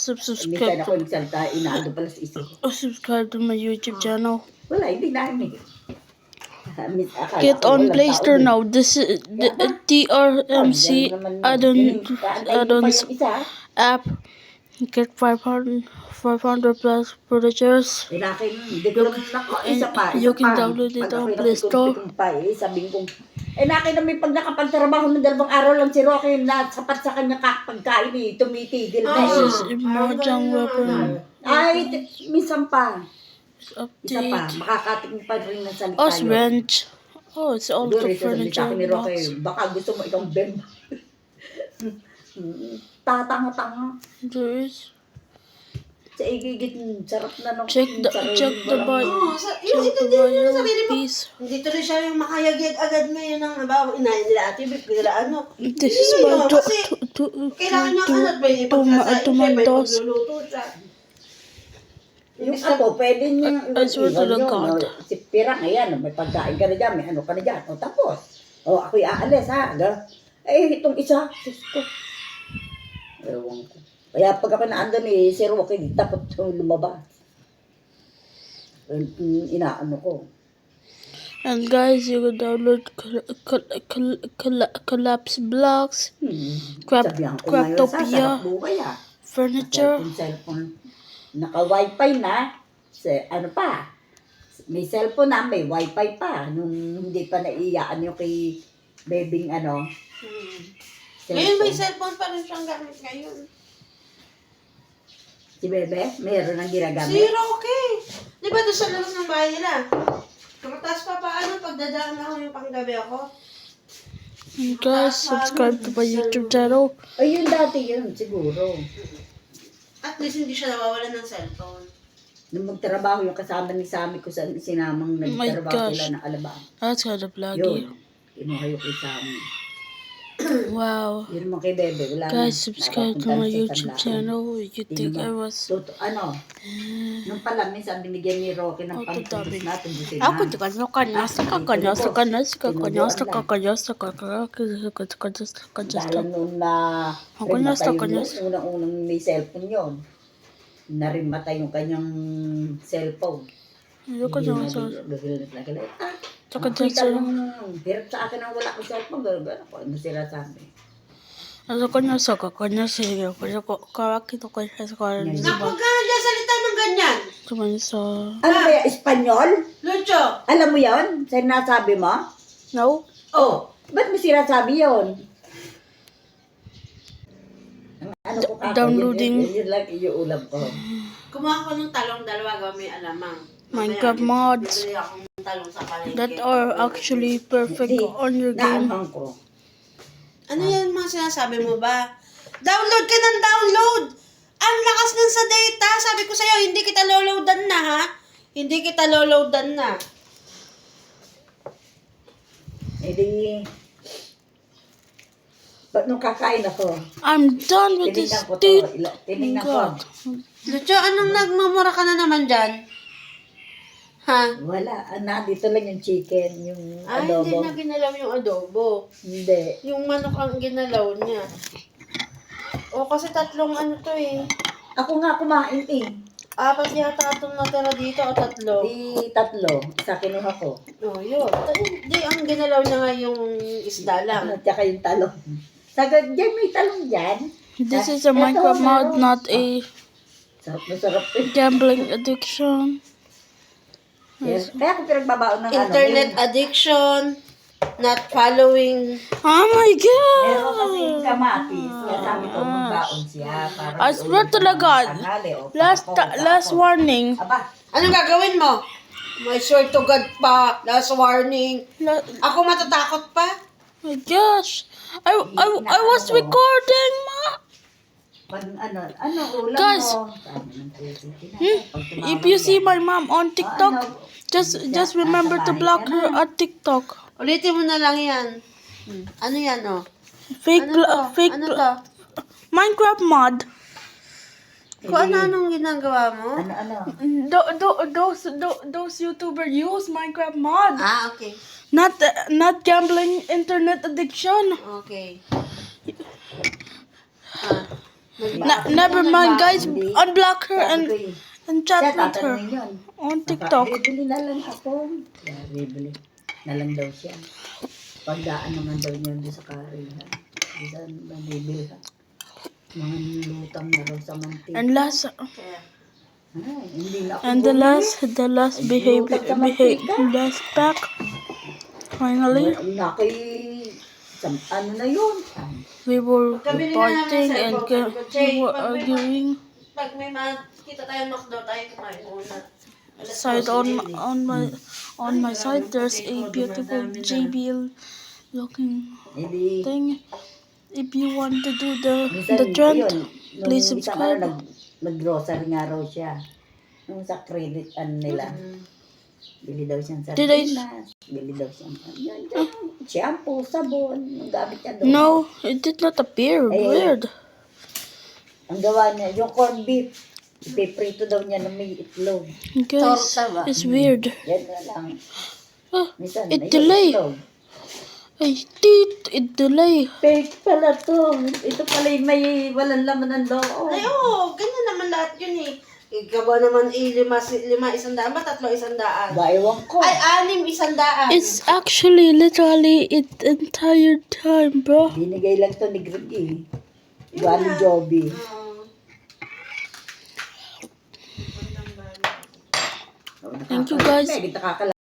Minsan ako nagsalita, inaano pala sa isip ko. Subscribe to my YouTube channel. Wala, hindi namin eh. Get on Play Store now. This is the TRMC add-ons app. Get 500 plus villagers. You can download it on Play Store. Sabihin kong, nakin namin pag nakapagtrabaho ng 2 araw lang si Rocky na sapat sa kanya pagkain eh, tumitigil na eh. This is Mahjong weapon. Ay, minsan pa. Isa pa, Update. makakating pa rin ng salita Os yun. Ranch. Oh, it's all the Doon, isa furniture ni Rocky, box. baka gusto mo itong bem. Tatanga-tanga. There is. Sa igigit, sarap na nung... Check the bio. Yung Check ito the din yung bio. sabihin mo, Peace. dito rin siya yung makayagid agad ngayon ng nabawa, inahin nila ate, bigla ano. This is Hindi about yun, kasi kailangan niya ano, may ipagkasain siya, may tomatoes. pagluluto siya. Yung ako, pwede niyang I swear to the God. Si Pirang, ayan, may pagkain ka na dyan, may ano ka na dyan. O tapos, ako'y aalis ha. Itong isa, sus ko. Ewan ko. Kaya pag ako naandun si Rocky, dapat lumabas. Inaano ko. And guys, you can download Collapse Blocks, Sabihan ko ngayon, Craftopia, sasarap buhay ha. Furniture. Cellphone. Naka-wifi na. Ano pa? May cellphone na, may wifi pa. Nung hindi pa naiyaan yung kay bebing ano. Ngayon may cellphone pa rin siyang gamit ngayon. Si Bebe, meron ang ginagamit. Si Rocky! Di ba doon sa labas ng bahay nila? Kamataas pa paano pag dadaan ako yung panggabi ako? And guys, subscribe to my YouTube channel. Ay, yun dati yun, siguro. At least hindi siya nawawalan ng cellphone. Nung magtrabaho yung kasama ni Sammy ko sa sinamang nagtrabaho gosh. sila ng Alabang. That's kind of laggy. Yun, kinuha yung kay Sammy. Wow. Yun naman kay Bebe, wala na. Guys, subscribe to my YouTube channel. You think I was... Nung pala, minsan binigyan ni Rocky ng pangtubos na, tumbusin na. Ako di ka Dahil noon na unang-unang may cellphone yun. Narimatay yung kanyang cellphone. Kita lang, hirap sa akin ang wala akong cellphone. Gano'n ako, ano sila sabi. Naku, ganyan salita ng ganyan. Ano ba yan, Espanyol? Lucho! Alam mo yon? Sinasabi mo? No? Oh, ba't mo sinasabi yun? Ano ko kako, Downloading. Yun lang yung ulam ko. Kumuha ko ng talong dalawa gawin may alamang. Minecraft mods Bili akong talong sa palengke. that are actually perfect on your game. Naanghang ko. Ano yan mga sinasabi mo ba? Download ka ng download! Ang lakas nun sa data! Sabi ko sa'yo, hindi kita loloadan na ha? Hindi kita loloadan na. Eh di, ba't nung kakain ako? I'm done with this Tinignan ko to. dude. Tinignan ko. God. Lucho, anong nagmamura ka na naman dyan? Ha? Wala. Dito lang yung chicken, yung Ay, adobo. hindi na ginalaw yung adobo. Hindi. Yung manok ang ginalaw niya. O, kasi tatlong ano to eh. Ako nga kumain eh. 4 yata itong natira dito o 3. Di 3. Sa kinuha ko. Oh, yun. Hindi, ang ginalaw niya nga yung isda lang. At saka yung talong. Sagad dyan, may talong dyan. This is a Minecraft mod, not a Sarap na sarap eh. gambling addiction. Yes. Kaya ako pinagbabaon ng Internet addiction, not following. Oh my God! Meron kasi yung kamatis. Kaya sabi ko, magbaon siya. Para I swear to the God. Last warning. Aba, Anong gagawin mo? My swear to God pa. Last warning. Ako matatakot pa. My gosh. I was recording, ma. pag ano ulam Guys, mo. Sabi ng Tracy, If you see my mom on TikTok, just remember to block her at TikTok. Ulitin mo na lang yan. Ano yan, oh? Fake, Ano to? Minecraft mod. Kung anong ginagawa mo? Those YouTuber use Minecraft mod. Ah, okay. Not gambling, internet addiction. Okay. Never mind, guys. Unblock her and chat Siya, with her tatanungin yun. on TikTok. Bibili na lang ako. Kaya bibili na lang daw siya. Pagdaan naman daw niya doon sa karihan. Isa na bibili ka. Mga lutang na raw sa mantika. And last, Kaya, Hindi na ako and the bumili. last last pack. Finally, Nakay, ano na yun? we were Pagkabili na namin fighting sa and cellphone, we were arguing. pag may makita tayo McDo tayo kumain muna. Side on my side, there's a beautiful JBL looking Hindi. thing. If you want to do the Minsan, trend, yun, nung please isa subscribe. ka na, nag-grocery nga raw siya. Nung sa credit nila. Bili daw siyang Did I- sardinas. Bili daw siyang shampoo, sabon. Ang gamit niya doon. No, it did not appear. Ay, Weird. Ang gawa niya, yung corned beef. Ipiprito daw niya na may itlog. Guys, Torta ba? it's weird. Yan na lang. Ah, Minsan, it ayun, delay. itlog. Ay, it delay. Fake pala to. Ito pala yung may walang laman ng loob. Ay, oo, ganyan naman lahat yun eh. Ikaw ba naman lima 100 ba? 3 100? Ewan ko. Ay, 6 100. It's actually literally it entire time, bro. Binigay lang to ni Greg eh. Galing Joby. Thank you, guys. May nakakala